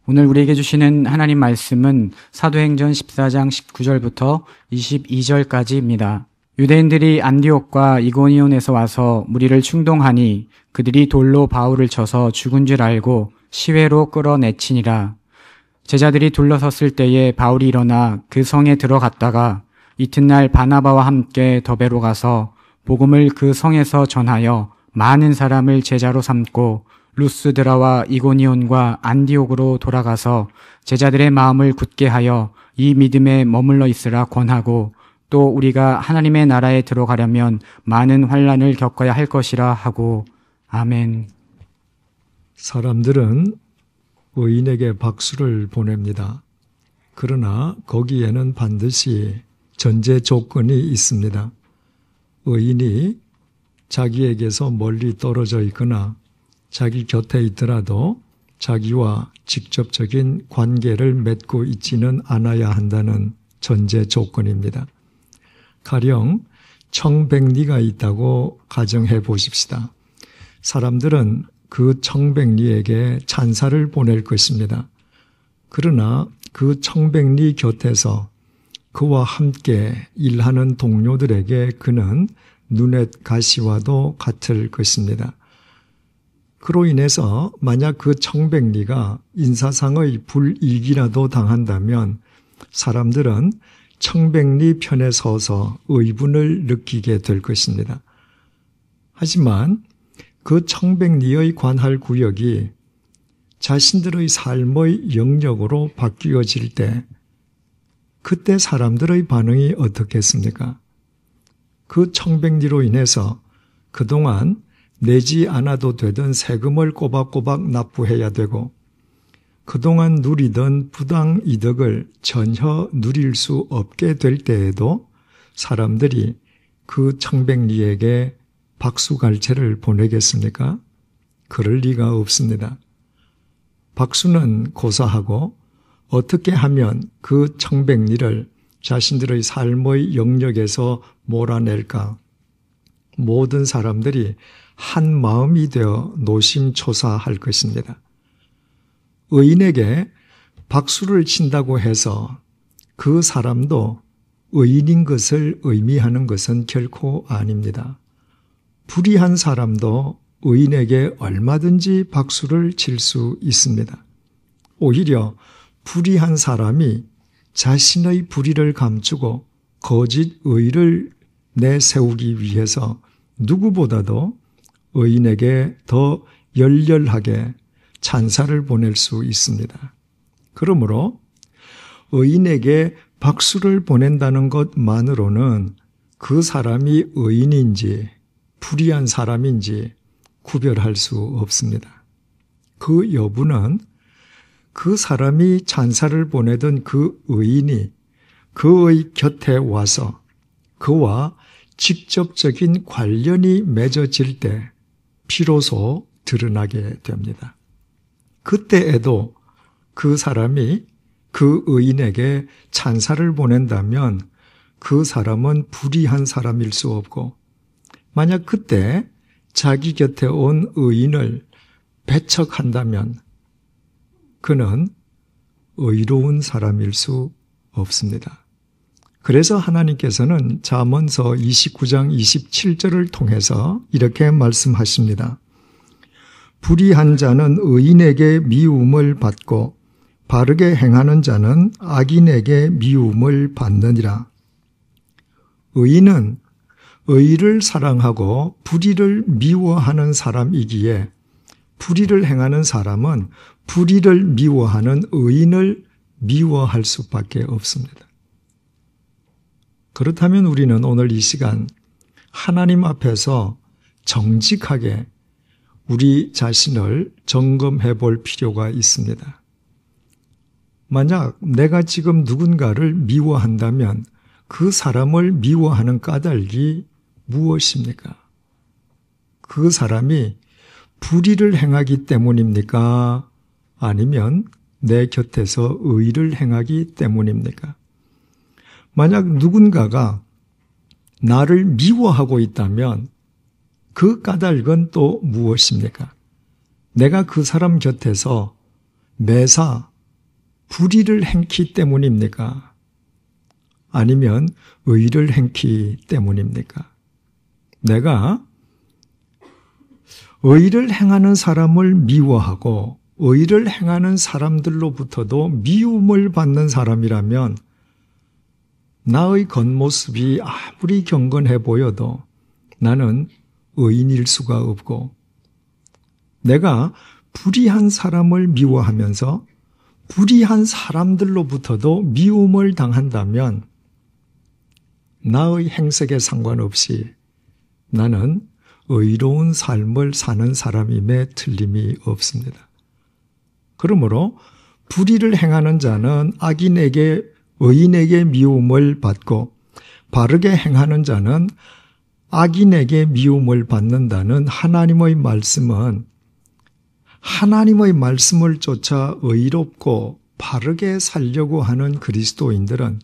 오늘 우리에게 주시는 하나님 말씀은 사도행전 14장 19절부터 22절까지입니다. 유대인들이 안디옥과 이고니온에서 와서 무리를 충동하니 그들이 돌로 바울을 쳐서 죽은 줄 알고 시외로 끌어내치니라. 제자들이 둘러섰을 때에 바울이 일어나 그 성에 들어갔다가 이튿날 바나바와 함께 더베로 가서 복음을 그 성에서 전하여 많은 사람을 제자로 삼고 루스드라와 이고니온과 안디옥으로 돌아가서 제자들의 마음을 굳게 하여 이 믿음에 머물러 있으라 권하고 또 우리가 하나님의 나라에 들어가려면 많은 환난을 겪어야 할 것이라 하고 아멘. 사람들은 의인에게 박수를 보냅니다. 그러나 거기에는 반드시 전제 조건이 있습니다. 의인이 자기에게서 멀리 떨어져 있거나 자기 곁에 있더라도 자기와 직접적인 관계를 맺고 있지는 않아야 한다는 전제 조건입니다. 가령 청백리가 있다고 가정해 보십시다. 사람들은 그 청백리에게 찬사를 보낼 것입니다. 그러나 그 청백리 곁에서 그와 함께 일하는 동료들에게 그는 눈엣 가시와도 같을 것입니다. 그로 인해서 만약 그 청백리가 인사상의 불이익이라도 당한다면 사람들은 청백리 편에 서서 의분을 느끼게 될 것입니다. 하지만 그 청백리의 관할 구역이 자신들의 삶의 영역으로 바뀌어질 때 그때 사람들의 반응이 어떻겠습니까? 그 청백리로 인해서 그동안 내지 않아도 되던 세금을 꼬박꼬박 납부해야 되고 그동안 누리던 부당 이득을 전혀 누릴 수 없게 될 때에도 사람들이 그 청백리에게 박수갈채를 보내겠습니까? 그럴 리가 없습니다. 박수는 고사하고 어떻게 하면 그 청백리를 자신들의 삶의 영역에서 몰아낼까? 모든 사람들이 한 마음이 되어 노심초사할 것입니다. 의인에게 박수를 친다고 해서 그 사람도 의인인 것을 의미하는 것은 결코 아닙니다. 불의한 사람도 의인에게 얼마든지 박수를 칠 수 있습니다. 오히려 불의한 사람이 자신의 불의를 감추고 거짓 의를 내세우기 위해서 누구보다도 의인에게 더 열렬하게 찬사를 보낼 수 있습니다. 그러므로 의인에게 박수를 보낸다는 것만으로는 그 사람이 의인인지 불의한 사람인지 구별할 수 없습니다. 그 여부는 그 사람이 찬사를 보내던 그 의인이 그의 곁에 와서 그와 직접적인 관련이 맺어질 때 비로소 드러나게 됩니다. 그때에도 그 사람이 그 의인에게 찬사를 보낸다면 그 사람은 불의한 사람일 수 없고 만약 그때 자기 곁에 온 의인을 배척한다면 그는 의로운 사람일 수 없습니다. 그래서 하나님께서는 잠언서 29장 27절을 통해서 이렇게 말씀하십니다. 불의한 자는 의인에게 미움을 받고 바르게 행하는 자는 악인에게 미움을 받느니라. 의인은 의를 사랑하고 불의를 미워하는 사람이기에 불의를 행하는 사람은 불의를 미워하는 의인을 미워할 수밖에 없습니다. 그렇다면 우리는 오늘 이 시간 하나님 앞에서 정직하게 우리 자신을 점검해 볼 필요가 있습니다. 만약 내가 지금 누군가를 미워한다면 그 사람을 미워하는 까닭이 무엇입니까? 그 사람이 불의를 행하기 때문입니까? 아니면 내 곁에서 의를 행하기 때문입니까? 만약 누군가가 나를 미워하고 있다면 그 까닭은 또 무엇입니까? 내가 그 사람 곁에서 매사 불의를 행키 때문입니까? 아니면 의를 행키 때문입니까? 내가 의를 행하는 사람을 미워하고 의를 행하는 사람들로부터도 미움을 받는 사람이라면 나의 겉모습이 아무리 경건해 보여도 나는 의인일 수가 없고, 내가 불의한 사람을 미워하면서 불의한 사람들로부터도 미움을 당한다면 나의 행색에 상관없이 나는 의로운 삶을 사는 사람임에 틀림이 없습니다. 그러므로 불의를 행하는 자는 의인에게 미움을 받고 바르게 행하는 자는 악인에게 미움을 받는다는 하나님의 말씀은 하나님의 말씀을 쫓아 의롭고 바르게 살려고 하는 그리스도인들은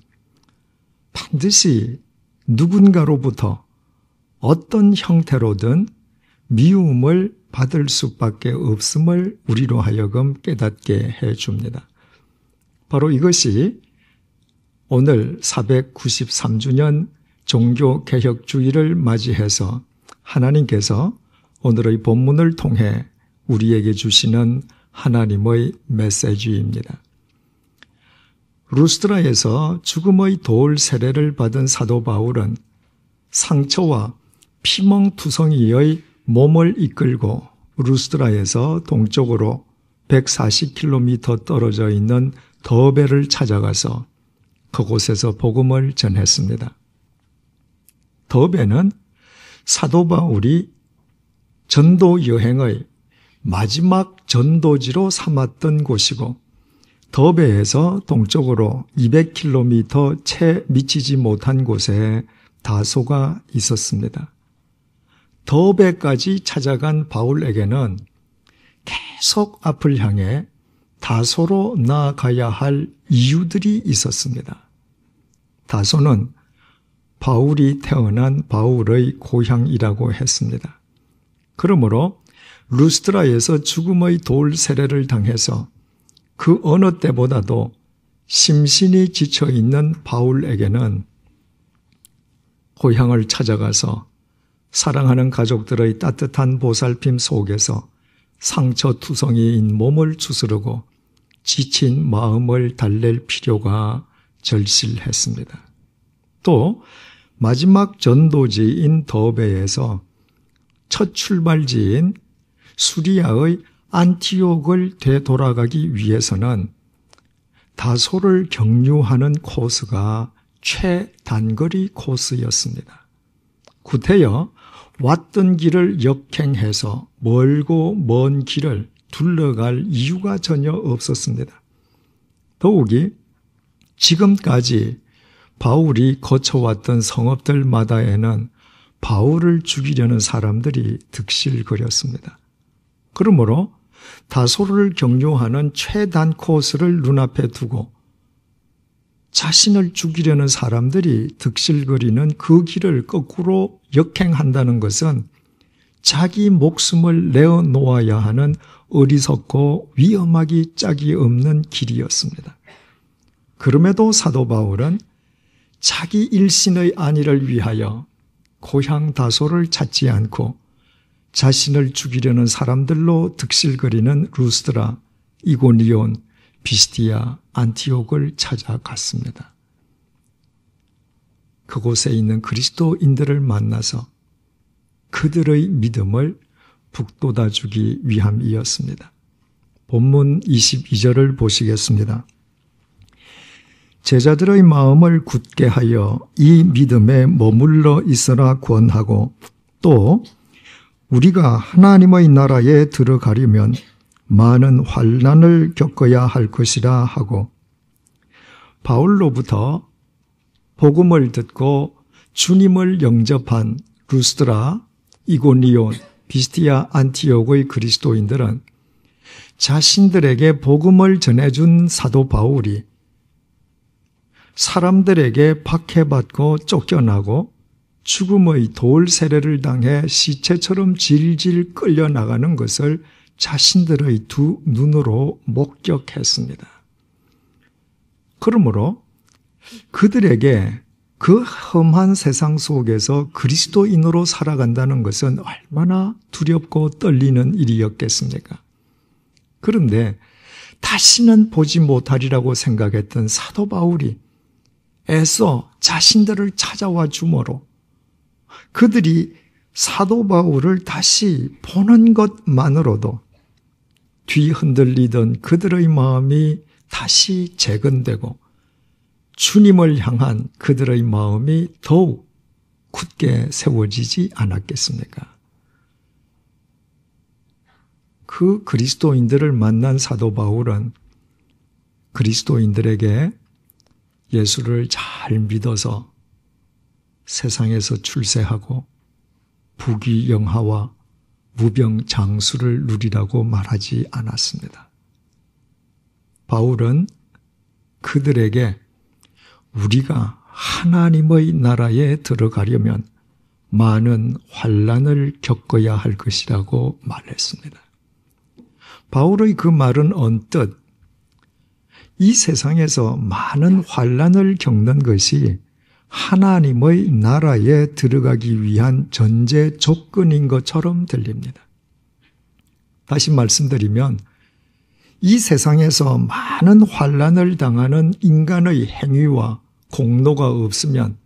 반드시 누군가로부터 어떤 형태로든 미움을 받을 수밖에 없음을 우리로 하여금 깨닫게 해줍니다. 바로 이것이 오늘 493주년 종교개혁주의를 맞이해서 하나님께서 오늘의 본문을 통해 우리에게 주시는 하나님의 메시지입니다. 루스드라에서 죽음의 돌 세례를 받은 사도 바울은 상처와 피멍투성이의 몸을 이끌고 루스드라에서 동쪽으로 140km 떨어져 있는 더베를 찾아가서 그곳에서 복음을 전했습니다. 더베는 사도 바울이 전도 여행의 마지막 전도지로 삼았던 곳이고, 더베에서 동쪽으로 200km 채 미치지 못한 곳에 다소가 있었습니다. 더베까지 찾아간 바울에게는 계속 앞을 향해 다소로 나아가야 할 이유들이 있었습니다. 다소는 바울이 태어난 바울의 고향이라고 했습니다. 그러므로 루스드라에서 죽음의 돌 세례를 당해서 그 어느 때보다도 심신이 지쳐있는 바울에게는 고향을 찾아가서 사랑하는 가족들의 따뜻한 보살핌 속에서 상처투성이인 몸을 추스르고 지친 마음을 달랠 필요가 절실했습니다. 또 마지막 전도지인 더베에서 첫 출발지인 수리아의 안티옥을 되돌아가기 위해서는 다소를 경유하는 코스가 최단거리 코스였습니다. 구태여 왔던 길을 역행해서 멀고 먼 길을 둘러갈 이유가 전혀 없었습니다. 더욱이 지금까지 바울이 거쳐왔던 성읍들마다에는 바울을 죽이려는 사람들이 득실거렸습니다. 그러므로 다소를 경유하는 최단 코스를 눈앞에 두고 자신을 죽이려는 사람들이 득실거리는 그 길을 거꾸로 역행한다는 것은 자기 목숨을 내어놓아야 하는 어리석고 위험하기 짝이 없는 길이었습니다. 그럼에도 사도 바울은 자기 일신의 안위를 위하여 고향 다소를 찾지 않고 자신을 죽이려는 사람들로 득실거리는 루스드라, 이고니온, 비스디아, 안티옥을 찾아갔습니다. 그곳에 있는 그리스도인들을 만나서 그들의 믿음을 북돋아주기 위함이었습니다. 본문 22절을 보시겠습니다. 제자들의 마음을 굳게 하여 이 믿음에 머물러 있으라 권하고, 또 우리가 하나님의 나라에 들어가려면 많은 환난을 겪어야 할 것이라 하고, 바울로부터 복음을 듣고 주님을 영접한 루스드라, 이고니온, 비스디아, 안티옥의 그리스도인들은 자신들에게 복음을 전해준 사도 바울이 사람들에게 박해받고 쫓겨나고 죽음의 돌 세례를 당해 시체처럼 질질 끌려나가는 것을 자신들의 두 눈으로 목격했습니다. 그러므로 그들에게 그 험한 세상 속에서 그리스도인으로 살아간다는 것은 얼마나 두렵고 떨리는 일이었겠습니까? 그런데 다시는 보지 못하리라고 생각했던 사도 바울이 애써 자신들을 찾아와 주므로 그들이 사도 바울을 다시 보는 것만으로도 뒤 흔들리던 그들의 마음이 다시 재건되고 주님을 향한 그들의 마음이 더욱 굳게 세워지지 않았겠습니까? 그 그리스도인들을 만난 사도 바울은 그리스도인들에게 예수를 잘 믿어서 세상에서 출세하고 부귀영화와 무병장수를 누리라고 말하지 않았습니다. 바울은 그들에게 우리가 하나님의 나라에 들어가려면 많은 환난을 겪어야 할 것이라고 말했습니다. 바울의 그 말은 언뜻 이 세상에서 많은 환난을 겪는 것이 하나님의 나라에 들어가기 위한 전제 조건인 것처럼 들립니다. 다시 말씀드리면 이 세상에서 많은 환난을 당하는 인간의 행위와 공로가 없으면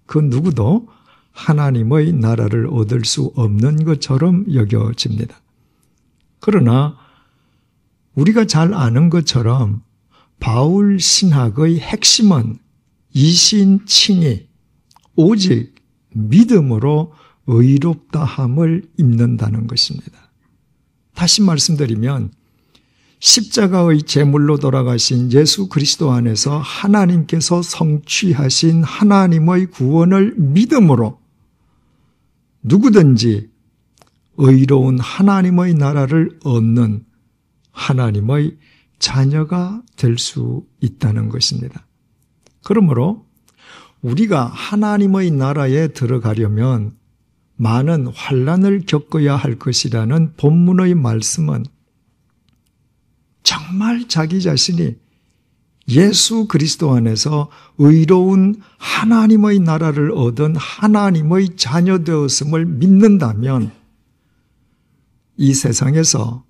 그 누구도 하나님의 나라를 얻을 수 없는 것처럼 여겨집니다. 그러나 우리가 잘 아는 것처럼 바울 신학의 핵심은 이신칭의 오직 믿음으로 의롭다함을 입는다는 것입니다. 다시 말씀드리면 십자가의 제물로 돌아가신 예수 그리스도 안에서 하나님께서 성취하신 하나님의 구원을 믿음으로 누구든지 의로운 하나님의 나라를 얻는 하나님의 자녀가 될 수 있다는 것입니다. 그러므로 우리가 하나님의 나라에 들어가려면 많은 환난을 겪어야 할 것이라는 본문의 말씀은 정말 자기 자신이 예수 그리스도 안에서 의로운 하나님의 나라를 얻은 하나님의 자녀 되었음을 믿는다면 이 세상에서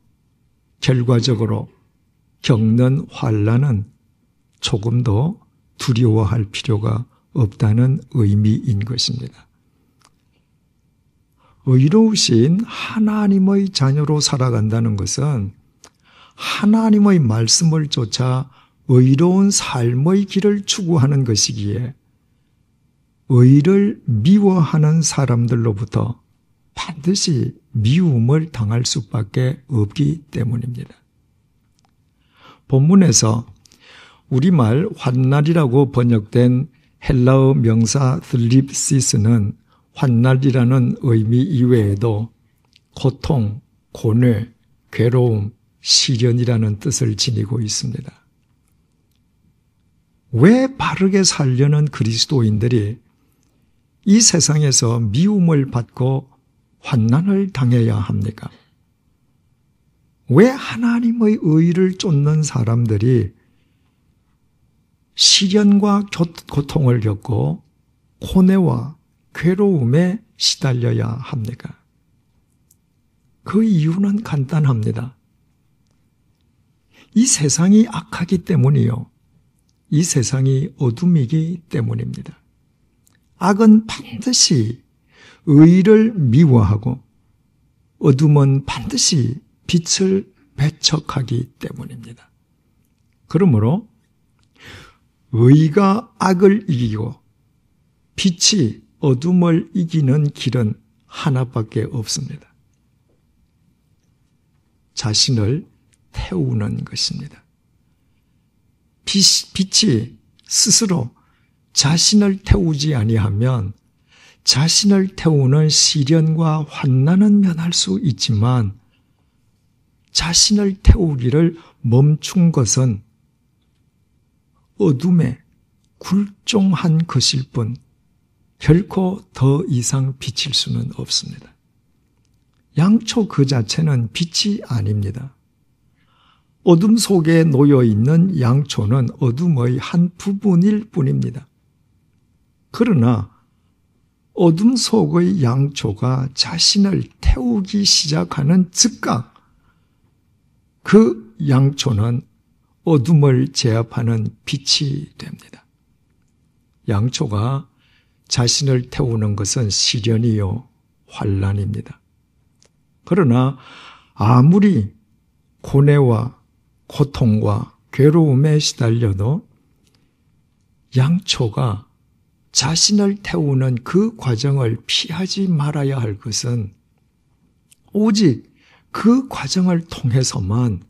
결과적으로 겪는 환난은 조금도 두려워할 필요가 없다는 의미인 것입니다. 의로우신 하나님의 자녀로 살아간다는 것은 하나님의 말씀을 쫓아 의로운 삶의 길을 추구하는 것이기에 의를 미워하는 사람들로부터 반드시 미움을 당할 수밖에 없기 때문입니다. 본문에서 우리말 환날이라고 번역된 헬라어 명사 들립시스는 환날이라는 의미 이외에도 고통, 고뇌, 괴로움, 시련이라는 뜻을 지니고 있습니다. 왜 바르게 살려는 그리스도인들이 이 세상에서 미움을 받고 환난을 당해야 합니까? 왜 하나님의 의를 쫓는 사람들이 시련과 고통을 겪고 고뇌와 괴로움에 시달려야 합니까? 그 이유는 간단합니다. 이 세상이 악하기 때문이요. 이 세상이 어둠이기 때문입니다. 악은 반드시 의를 미워하고 어둠은 반드시 빛을 배척하기 때문입니다. 그러므로 의가 악을 이기고 빛이 어둠을 이기는 길은 하나밖에 없습니다. 자신을 태우는 것입니다. 빛이 스스로 자신을 태우지 아니하면 자신을 태우는 시련과 환난은 면할 수 있지만 자신을 태우기를 멈춘 것은 어둠에 굴종한 것일 뿐 결코 더 이상 비칠 수는 없습니다. 양초 그 자체는 빛이 아닙니다. 어둠 속에 놓여 있는 양초는 어둠의 한 부분일 뿐입니다. 그러나 어둠 속의 양초가 자신을 태우기 시작하는 즉각 그 양초는 어둠을 제압하는 빛이 됩니다. 양초가 자신을 태우는 것은 시련이요 환난입니다. 그러나 아무리 고뇌와 고통과 괴로움에 시달려도 양초가 자신을 태우는 그 과정을 피하지 말아야 할 것은 오직 그 과정을 통해서만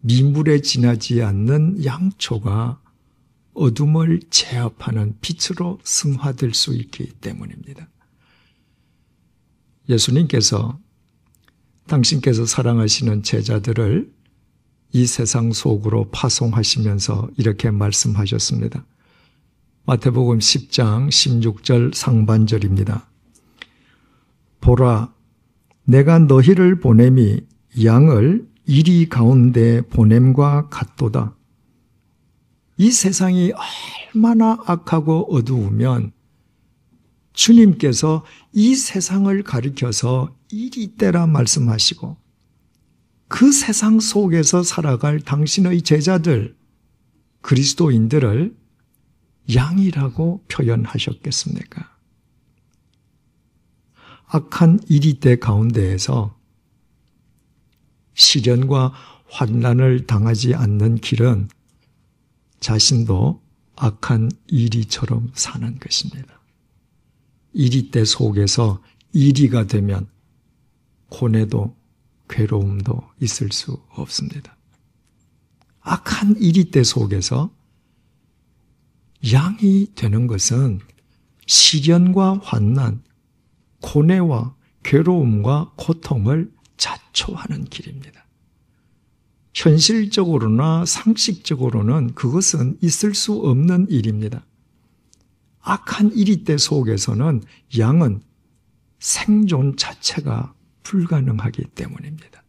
미물에 지나지 않는 양초가 어둠을 제압하는 빛으로 승화될 수 있기 때문입니다. 예수님께서 당신께서 사랑하시는 제자들을 이 세상 속으로 파송하시면서 이렇게 말씀하셨습니다. 마태복음 10장 16절 상반절입니다. 보라, 내가 너희를 보냄이 양을 이리 가운데 보냄과 같도다. 이 세상이 얼마나 악하고 어두우면 주님께서 이 세상을 가리켜서 이리 떼라 말씀하시고 그 세상 속에서 살아갈 당신의 제자들, 그리스도인들을 양이라고 표현하셨겠습니까? 악한 이리때 가운데에서 시련과 환난을 당하지 않는 길은 자신도 악한 이리처럼 사는 것입니다. 이리때 속에서 이리가 되면 고뇌도 괴로움도 있을 수 없습니다. 악한 이리때 속에서 양이 되는 것은 시련과 환난, 고뇌와 괴로움과 고통을 자초하는 길입니다. 현실적으로나 상식적으로는 그것은 있을 수 없는 일입니다. 악한 이리때 속에서는 양은 생존 자체가 불가능하기 때문입니다.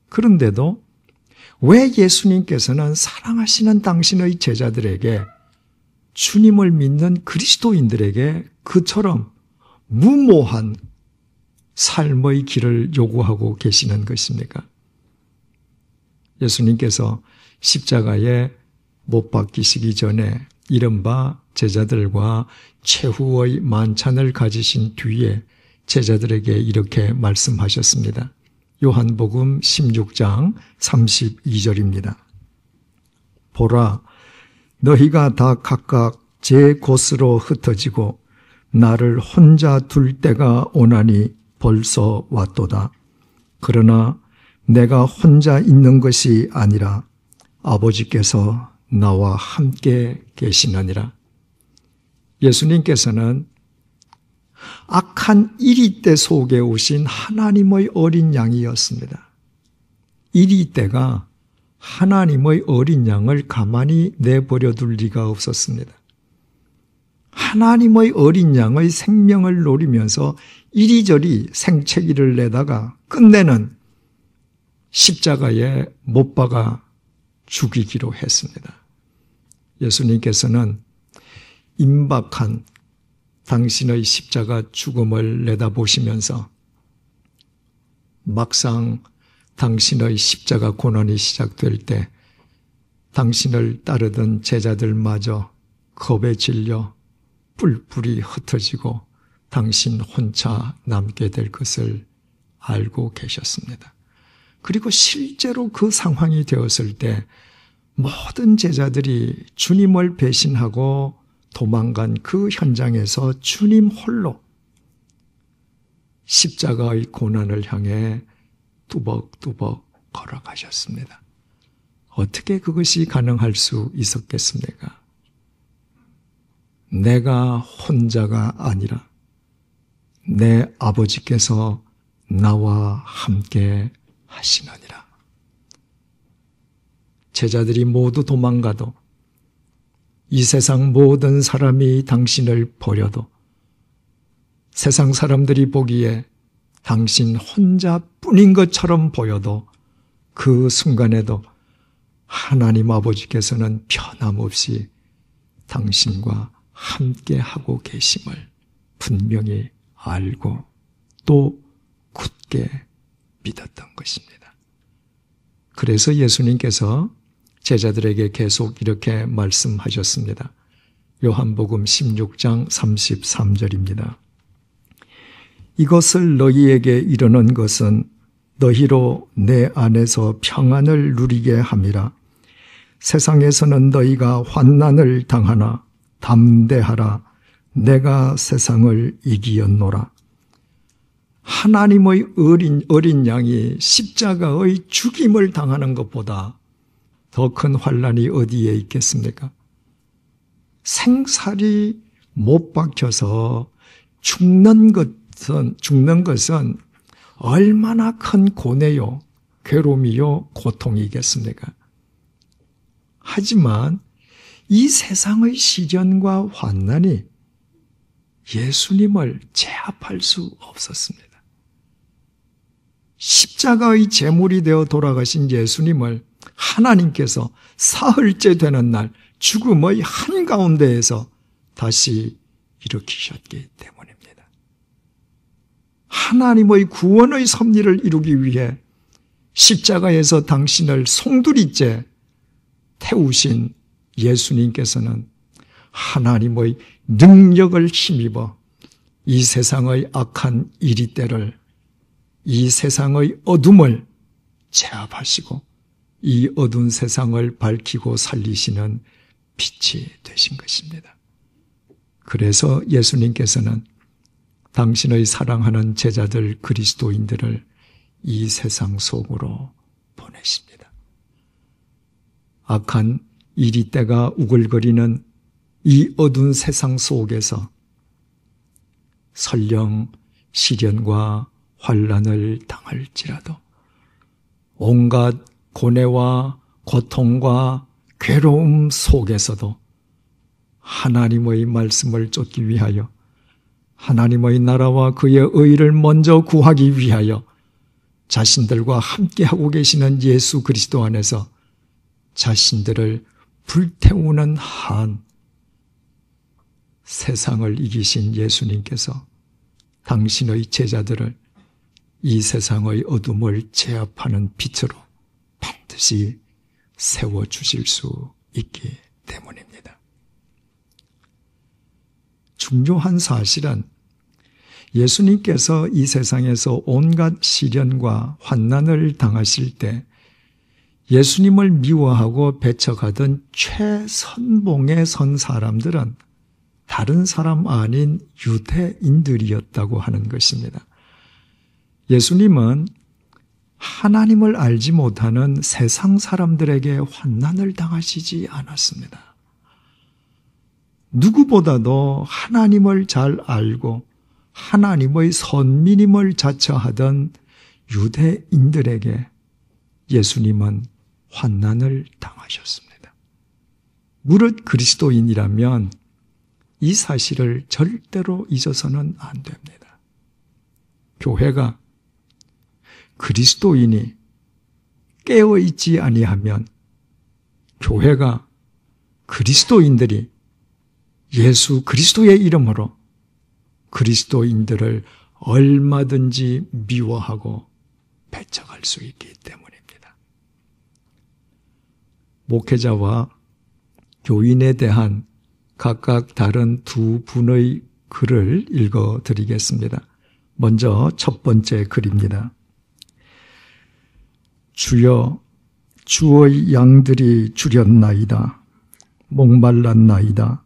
그런데도 왜 예수님께서는 사랑하시는 당신의 제자들에게, 주님을 믿는 그리스도인들에게 그처럼 무모한 삶의 길을 요구하고 계시는 것입니까? 예수님께서 십자가에 못 박히시기 전에 이른바 제자들과 최후의 만찬을 가지신 뒤에 제자들에게 이렇게 말씀하셨습니다. 요한복음 16장 32절입니다. 보라, 너희가 다 각각 제 곳으로 흩어지고 나를 혼자 둘 때가 오나니 벌써 왔도다. 그러나 내가 혼자 있는 것이 아니라 아버지께서 나와 함께 계시느니라. 예수님께서는 악한 이리때 속에 오신 하나님의 어린 양이었습니다. 이리때가 하나님의 어린 양을 가만히 내버려 둘 리가 없었습니다. 하나님의 어린 양의 생명을 노리면서 이리저리 생채기를 내다가 끝내는 십자가에 못 박아 죽이기로 했습니다. 예수님께서는 임박한 당신의 십자가 죽음을 내다보시면서 막상 당신의 십자가 고난이 시작될 때 당신을 따르던 제자들마저 겁에 질려 뿔뿔이 흩어지고 당신 혼자 남게 될 것을 알고 계셨습니다. 그리고 실제로 그 상황이 되었을 때 모든 제자들이 주님을 배신하고 도망간 그 현장에서 주님 홀로 십자가의 고난을 향해 뚜벅뚜벅 걸어가셨습니다. 어떻게 그것이 가능할 수 있었겠습니까? 내가 혼자가 아니라 내 아버지께서 나와 함께 하시느니라. 제자들이 모두 도망가도 이 세상 모든 사람이 당신을 버려도 세상 사람들이 보기에 당신 혼자뿐인 것처럼 보여도 그 순간에도 하나님 아버지께서는 변함없이 당신과 함께하고 계심을 분명히 알고 또 굳게 믿었던 것입니다. 그래서 예수님께서 제자들에게 계속 이렇게 말씀하셨습니다. 요한복음 16장 33절입니다. 이것을 너희에게 이르는 것은 너희로 내 안에서 평안을 누리게 함이라. 세상에서는 너희가 환난을 당하나 담대하라. 내가 세상을 이기었노라. 하나님의 어린 양이 십자가의 죽임을 당하는 것보다 더 큰 환난이 어디에 있겠습니까? 생살이 못 박혀서 죽는 것은 얼마나 큰 고뇌요, 괴로움이요, 고통이겠습니까? 하지만 이 세상의 시련과 환난이 예수님을 제압할 수 없었습니다. 십자가의 제물이 되어 돌아가신 예수님을 하나님께서 사흘째 되는 날 죽음의 한가운데에서 다시 일으키셨기 때문입니다. 하나님의 구원의 섭리를 이루기 위해 십자가에서 당신을 송두리째 태우신 예수님께서는 하나님의 능력을 힘입어 이 세상의 악한 이리때를, 이 세상의 어둠을 제압하시고 이 어두운 세상을 밝히고 살리시는 빛이 되신 것입니다. 그래서 예수님께서는 당신의 사랑하는 제자들 그리스도인들을 이 세상 속으로 보내십니다. 악한 이리때가 우글거리는 이 어두운 세상 속에서 설령 시련과 환난을 당할지라도 온갖 고뇌와 고통과 괴로움 속에서도 하나님의 말씀을 쫓기 위하여 하나님의 나라와 그의 의를 먼저 구하기 위하여 자신들과 함께하고 계시는 예수 그리스도 안에서 자신들을 불태우는 한 세상을 이기신 예수님께서 당신의 제자들을 이 세상의 어둠을 제압하는 빛으로 반드시 세워주실 수 있기 때문입니다. 중요한 사실은 예수님께서 이 세상에서 온갖 시련과 환난을 당하실 때 예수님을 미워하고 배척하던 최선봉에 선 사람들은 다른 사람 아닌 유대인들이었다고 하는 것입니다. 예수님은 하나님을 알지 못하는 세상 사람들에게 환난을 당하시지 않았습니다. 누구보다도 하나님을 잘 알고 하나님의 선민임을 자처하던 유대인들에게 예수님은 환난을 당하셨습니다. 무릇 그리스도인이라면 이 사실을 절대로 잊어서는 안 됩니다. 교회가 그리스도인이 깨어있지 아니하면 교회가 그리스도인들이 예수 그리스도의 이름으로 그리스도인들을 얼마든지 미워하고 배척할 수 있기 때문입니다. 목회자와 교인에 대한 각각 다른 두 분의 글을 읽어드리겠습니다. 먼저 첫 번째 글입니다. 주여, 주의 양들이 주렸나이다. 목말랐나이다.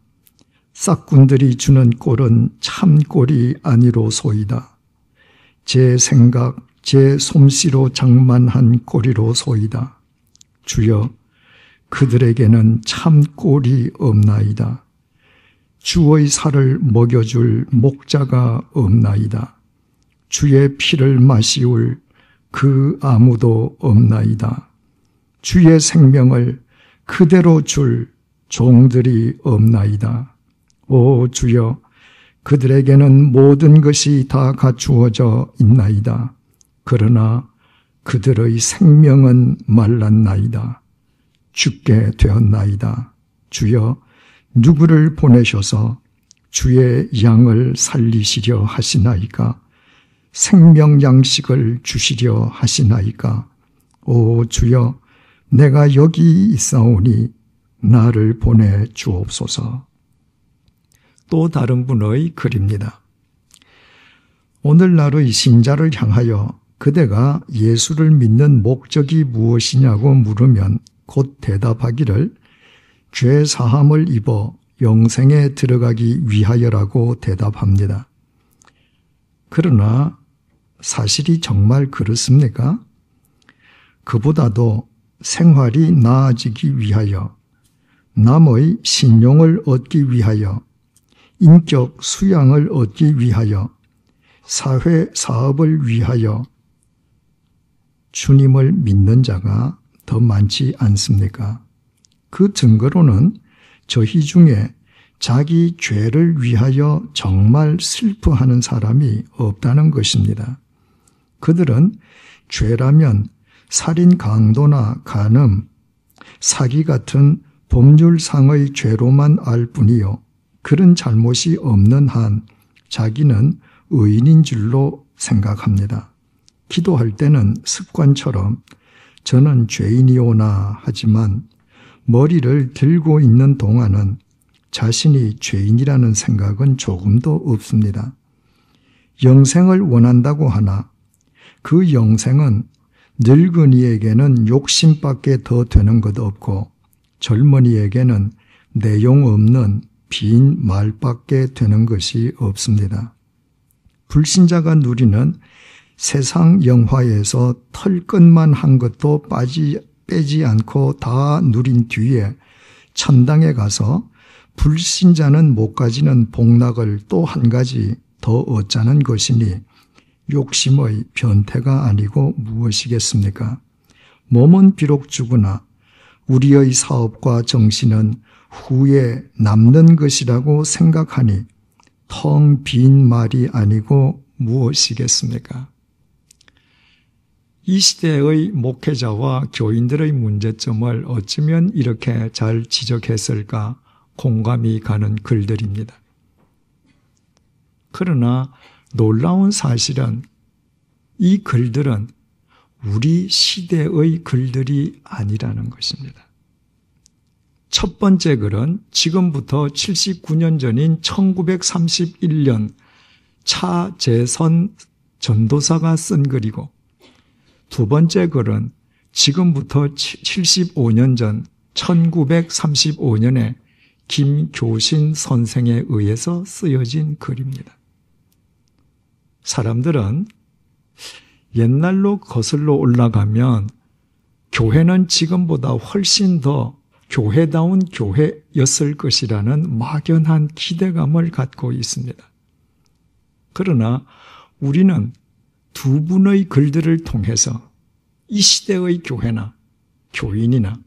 싹군들이 주는 꼴은 참 꼴이 아니로소이다. 제 생각, 제 솜씨로 장만한 꼴이로소이다. 주여, 그들에게는 참 꼴이 없나이다. 주의 살을 먹여줄 목자가 없나이다. 주의 피를 마시울 그 아무도 없나이다. 주의 생명을 그대로 줄 종들이 없나이다. 오 주여, 그들에게는 모든 것이 다 갖추어져 있나이다. 그러나 그들의 생명은 말랐나이다. 죽게 되었나이다. 주여 누구를 보내셔서 주의 양을 살리시려 하시나이까? 생명 양식을 주시려 하시나이까? 오 주여, 내가 여기 있사오니 나를 보내 주옵소서. 또 다른 분의 글입니다. 오늘날의 신자를 향하여 그대가 예수를 믿는 목적이 무엇이냐고 물으면 곧 대답하기를 죄 사함을 입어 영생에 들어가기 위하여라고 대답합니다. 그러나 사실이 정말 그렇습니까? 그보다도 생활이 나아지기 위하여, 남의 신용을 얻기 위하여, 인격 수양을 얻기 위하여, 사회 사업을 위하여 주님을 믿는 자가 더 많지 않습니까? 그 증거로는 저희 중에 자기 죄를 위하여 정말 슬퍼하는 사람이 없다는 것입니다. 그들은 죄라면 살인, 강도나 간음, 사기 같은 법률상의 죄로만 알 뿐이요, 그런 잘못이 없는 한 자기는 의인인 줄로 생각합니다. 기도할 때는 습관처럼 저는 죄인이오나 하지만 머리를 들고 있는 동안은 자신이 죄인이라는 생각은 조금도 없습니다. 영생을 원한다고 하나 그 영생은 늙은이에게는 욕심밖에 더 되는 것 없고 젊은이에게는 내용 없는 빈 말밖에 되는 것이 없습니다. 불신자가 누리는 세상 영화에서 털끝만 한 것도 빼지 않고 다 누린 뒤에 천당에 가서 불신자는 못 가지는 복락을 또 한 가지 더 얻자는 것이니 욕심의 변태가 아니고 무엇이겠습니까? 몸은 비록 죽으나 우리의 사업과 정신은 후에 남는 것이라고 생각하니 텅 빈 말이 아니고 무엇이겠습니까? 이 시대의 목회자와 교인들의 문제점을 어쩌면 이렇게 잘 지적했을까 공감이 가는 글들입니다. 그러나 놀라운 사실은 이 글들은 우리 시대의 글들이 아니라는 것입니다. 첫 번째 글은 지금부터 79년 전인 1931년 차재선 전도사가 쓴 글이고, 두 번째 글은 지금부터 75년 전 1935년에 김교신 선생에 의해서 쓰여진 글입니다. 사람들은 옛날로 거슬러 올라가면 교회는 지금보다 훨씬 더 교회다운 교회였을 것이라는 막연한 기대감을 갖고 있습니다. 그러나 우리는 두 분의 글들을 통해서 이 시대의 교회나 교인이나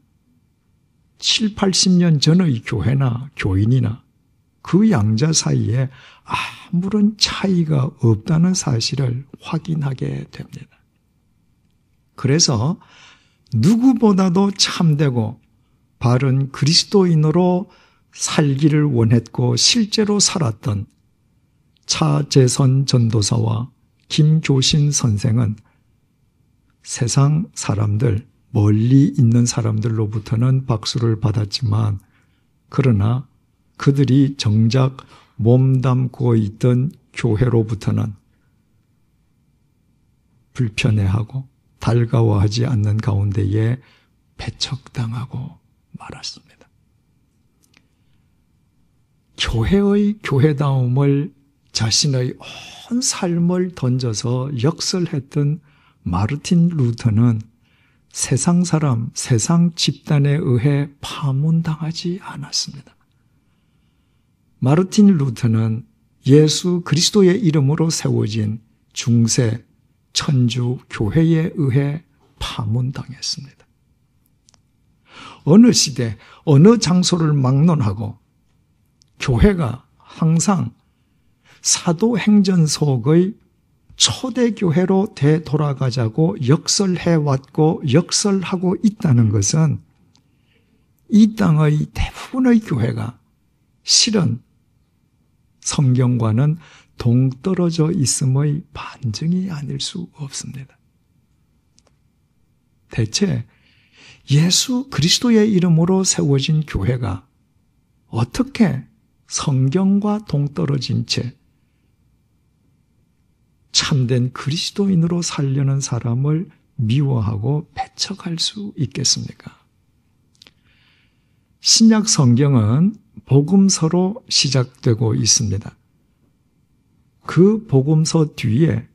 7, 80년 전의 교회나 교인이나 그 양자 사이에 아무런 차이가 없다는 사실을 확인하게 됩니다. 그래서 누구보다도 참되고 바른 그리스도인으로 살기를 원했고 실제로 살았던 차재선 전도사와 김교신 선생은 세상 사람들, 멀리 있는 사람들로부터는 박수를 받았지만, 그러나 그들이 정작 몸담고 있던 교회로부터는 불편해하고 달가워하지 않는 가운데에 배척당하고 말았습니다. 교회의 교회다움을 자신의 온 삶을 던져서 역설했던 마르틴 루터는 세상 사람, 세상 집단에 의해 파문당하지 않았습니다. 마르틴 루터는 예수 그리스도의 이름으로 세워진 중세 천주 교회에 의해 파문당했습니다. 어느 시대, 어느 장소를 막론하고 교회가 항상 사도행전 속의 초대교회로 되돌아가자고 역설해왔고 역설하고 있다는 것은 이 땅의 대부분의 교회가 실은 성경과는 동떨어져 있음의 반증이 아닐 수 없습니다. 대체 예수 그리스도의 이름으로 세워진 교회가 어떻게 성경과 동떨어진 채 참된 그리스도인으로 살려는 사람을 미워하고 배척할 수 있겠습니까? 신약 성경은 복음서로 시작되고 있습니다. 그 복음서 뒤에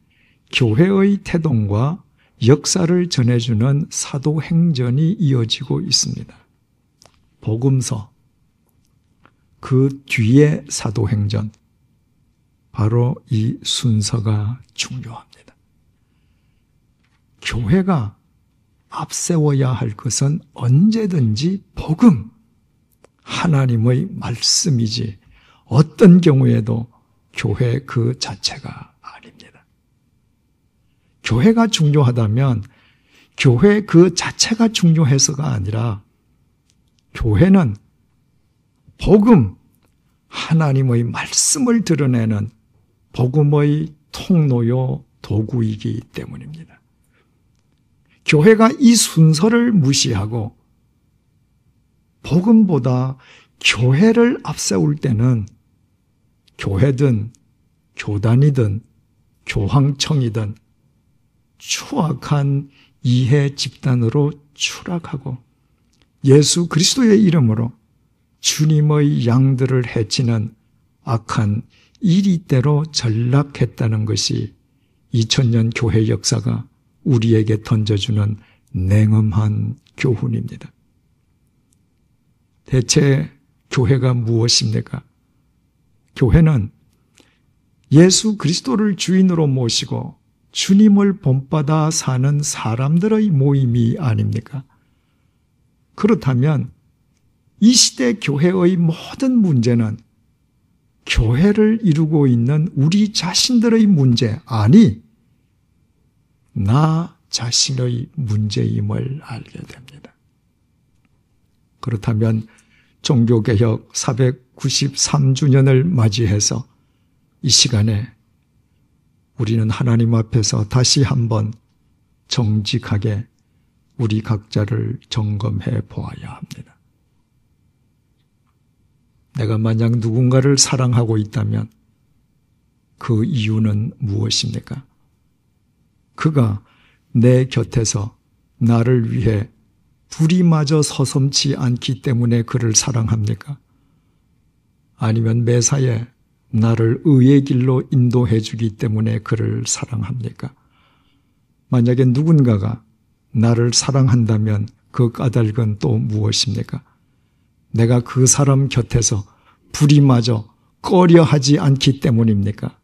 교회의 태동과 역사를 전해주는 사도행전이 이어지고 있습니다. 복음서, 그 뒤에 사도행전, 바로 이 순서가 중요합니다. 교회가 앞세워야 할 것은 언제든지 복음, 하나님의 말씀이지 어떤 경우에도 교회 그 자체가 아닙니다. 교회가 중요하다면 교회 그 자체가 중요해서가 아니라 교회는 복음, 하나님의 말씀을 드러내는 복음의 통로요 도구이기 때문입니다. 교회가 이 순서를 무시하고 복음보다 교회를 앞세울 때는 교회든 교단이든 교황청이든 추악한 이해 집단으로 추락하고 예수 그리스도의 이름으로 주님의 양들을 해치는 악한 이리대로 전락했다는 것이 2000년 교회 역사가 우리에게 던져주는 냉엄한 교훈입니다. 대체 교회가 무엇입니까? 교회는 예수 그리스도를 주인으로 모시고 주님을 본받아 사는 사람들의 모임이 아닙니까? 그렇다면 이 시대 교회의 모든 문제는 교회를 이루고 있는 우리 자신들의 문제, 아니 나 자신의 문제임을 알게 됩니다. 그렇다면 종교개혁 493주년을 맞이해서 이 시간에 우리는 하나님 앞에서 다시 한번 정직하게 우리 각자를 점검해 보아야 합니다. 내가 만약 누군가를 사랑하고 있다면 그 이유는 무엇입니까? 그가 내 곁에서 나를 위해 불이마저 서슴지 않기 때문에 그를 사랑합니까? 아니면 매사에 나를 의의 길로 인도해 주기 때문에 그를 사랑합니까? 만약에 누군가가 나를 사랑한다면 그 까닭은 또 무엇입니까? 내가 그 사람 곁에서 불이마저 꺼려하지 않기 때문입니까?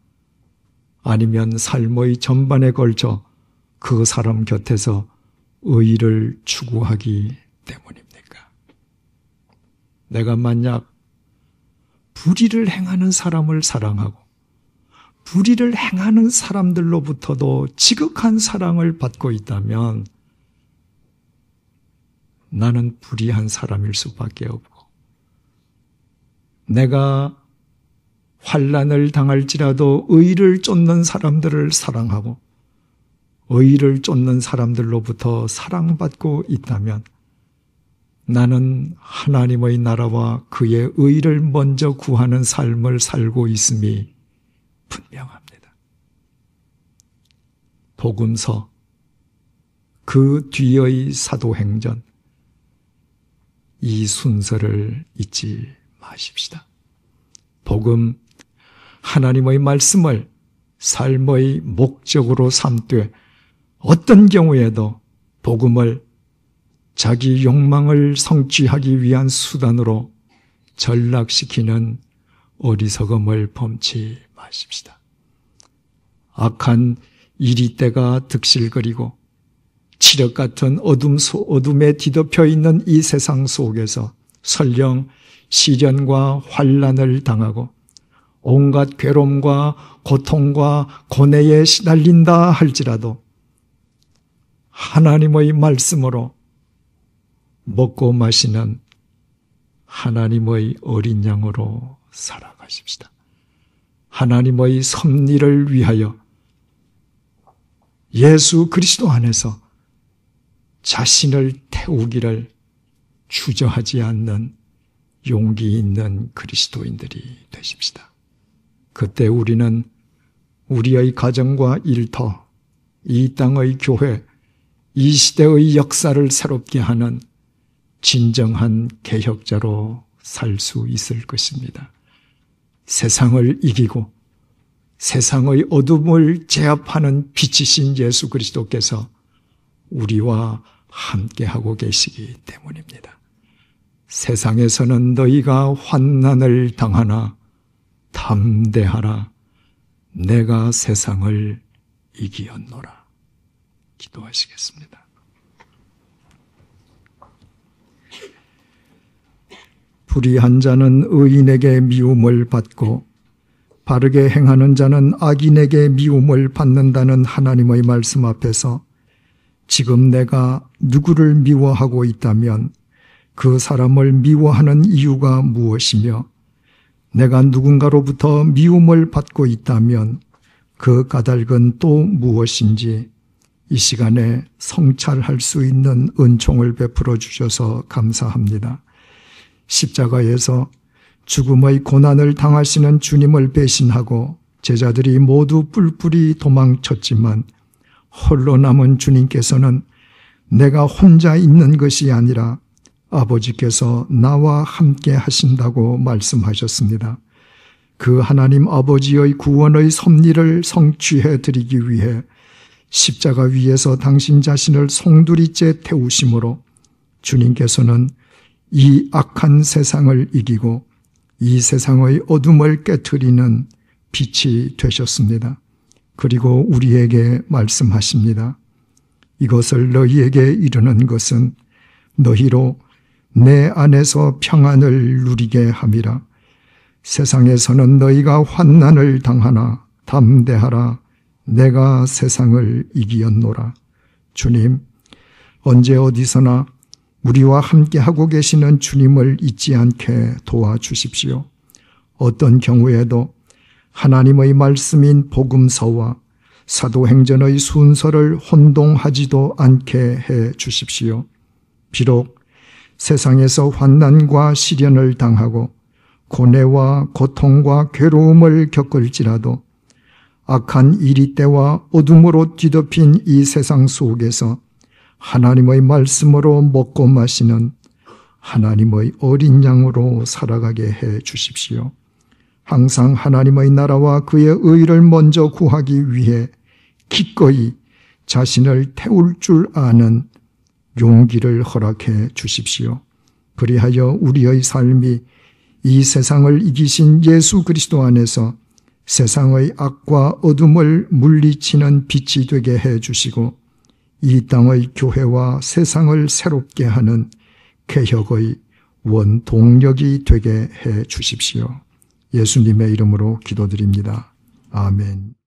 아니면 삶의 전반에 걸쳐 그 사람 곁에서 의를 추구하기 때문입니까? 내가 만약 불의를 행하는 사람을 사랑하고 불의를 행하는 사람들로부터도 지극한 사랑을 받고 있다면 나는 불의한 사람일 수밖에 없고, 내가 환난을 당할지라도 의를 쫓는 사람들을 사랑하고 의를 쫓는 사람들로부터 사랑받고 있다면 나는 하나님의 나라와 그의 의를 먼저 구하는 삶을 살고 있음이 분명합니다. 복음서, 그 뒤의 사도행전, 이 순서를 잊지 마십시다. 복음, 하나님의 말씀을 삶의 목적으로 삼되 어떤 경우에도 복음을 자기 욕망을 성취하기 위한 수단으로 전락시키는 어리석음을 범치 마십시다. 악한 이리때가 득실거리고 칠흑 같은 어둠에 뒤덮여 있는 이 세상 속에서 설령 시련과 환난을 당하고 온갖 괴로움과 고통과 고뇌에 시달린다 할지라도 하나님의 말씀으로 먹고 마시는 하나님의 어린 양으로 살아가십시다. 하나님의 섭리를 위하여 예수 그리스도 안에서 자신을 태우기를 주저하지 않는 용기 있는 그리스도인들이 되십시다. 그때 우리는 우리의 가정과 일터, 이 땅의 교회, 이 시대의 역사를 새롭게 하는 진정한 개혁자로 살 수 있을 것입니다. 세상을 이기고 세상의 어둠을 제압하는 빛이신 예수 그리스도께서 우리와 함께하고 계시기 때문입니다. 세상에서는 너희가 환난을 당하나 담대하라. 내가 세상을 이기었노라. 기도하시겠습니다. 불의한 자는 의인에게 미움을 받고 바르게 행하는 자는 악인에게 미움을 받는다는 하나님의 말씀 앞에서 지금 내가 누구를 미워하고 있다면 그 사람을 미워하는 이유가 무엇이며 내가 누군가로부터 미움을 받고 있다면 그 까닭은 또 무엇인지 이 시간에 성찰할 수 있는 은총을 베풀어 주셔서 감사합니다. 십자가에서 죽음의 고난을 당하시는 주님을 배신하고 제자들이 모두 뿔뿔이 도망쳤지만 홀로 남은 주님께서는 내가 혼자 있는 것이 아니라 아버지께서 나와 함께 하신다고 말씀하셨습니다. 그 하나님 아버지의 구원의 섭리를 성취해 드리기 위해 십자가 위에서 당신 자신을 송두리째 태우심으로 주님께서는 이 악한 세상을 이기고 이 세상의 어둠을 깨트리는 빛이 되셨습니다. 그리고 우리에게 말씀하십니다. 이것을 너희에게 이르는 것은 너희로 내 안에서 평안을 누리게 함이라. 세상에서는 너희가 환난을 당하나 담대하라. 내가 세상을 이기었노라. 주님, 언제 어디서나 우리와 함께하고 계시는 주님을 잊지 않게 도와주십시오. 어떤 경우에도 하나님의 말씀인 복음서와 사도행전의 순서를 혼동하지도 않게 해 주십시오. 비록 세상에서 환난과 시련을 당하고 고뇌와 고통과 괴로움을 겪을지라도 악한 이리때와 어둠으로 뒤덮인 이 세상 속에서 하나님의 말씀으로 먹고 마시는 하나님의 어린 양으로 살아가게 해 주십시오. 항상 하나님의 나라와 그의 의를 먼저 구하기 위해 기꺼이 자신을 태울 줄 아는 용기를 허락해 주십시오. 그리하여 우리의 삶이 이 세상을 이기신 예수 그리스도 안에서 세상의 악과 어둠을 물리치는 빛이 되게 해 주시고 이 땅의 교회와 세상을 새롭게 하는 개혁의 원동력이 되게 해 주십시오. 예수님의 이름으로 기도드립니다. 아멘.